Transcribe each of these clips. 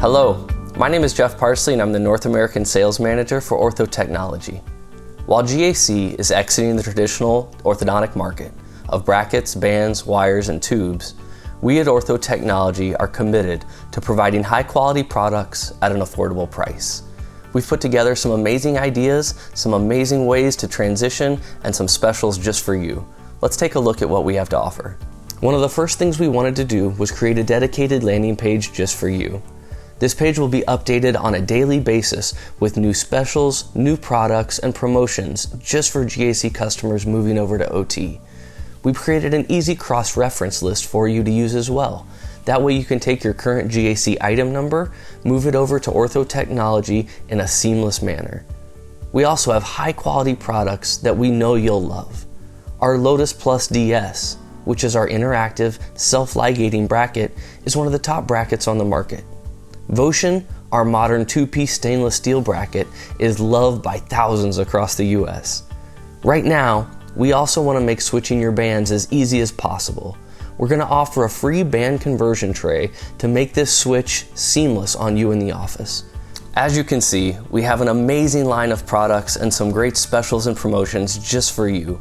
Hello, my name is Jeff Parsley and I'm the North American Sales Manager for Ortho Technology. While GAC is exiting the traditional orthodontic market of brackets, bands, wires, and tubes, we at Ortho Technology are committed to providing high-quality products at an affordable price. We've put together some amazing ideas, some amazing ways to transition, and some specials just for you. Let's take a look at what we have to offer. One of the first things we wanted to do was create a dedicated landing page just for you. This page will be updated on a daily basis with new specials, new products, and promotions just for GAC customers moving over to OT. We've created an easy cross-reference list for you to use as well. That way you can take your current GAC item number, move it over to Ortho Technology in a seamless manner. We also have high-quality products that we know you'll love. Our Lotus Plus DS, which is our interactive, self-ligating bracket, is one of the top brackets on the market. Votion, our modern two-piece stainless steel bracket, is loved by thousands across the US. Right now, we also want to make switching your bands as easy as possible. We're going to offer a free band conversion tray to make this switch seamless on you in the office. As you can see, we have an amazing line of products and some great specials and promotions just for you.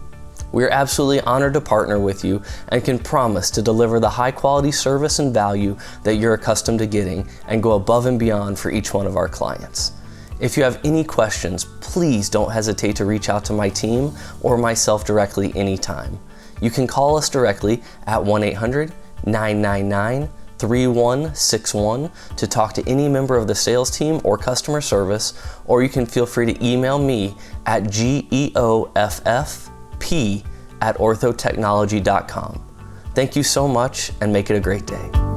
We are absolutely honored to partner with you and can promise to deliver the high quality service and value that you're accustomed to getting and go above and beyond for each one of our clients. If you have any questions, please don't hesitate to reach out to my team or myself directly anytime. You can call us directly at 1-800-999-3161 to talk to any member of the sales team or customer service, or you can feel free to email me at geoff@orthotechnology.com. Thank you so much and make it a great day.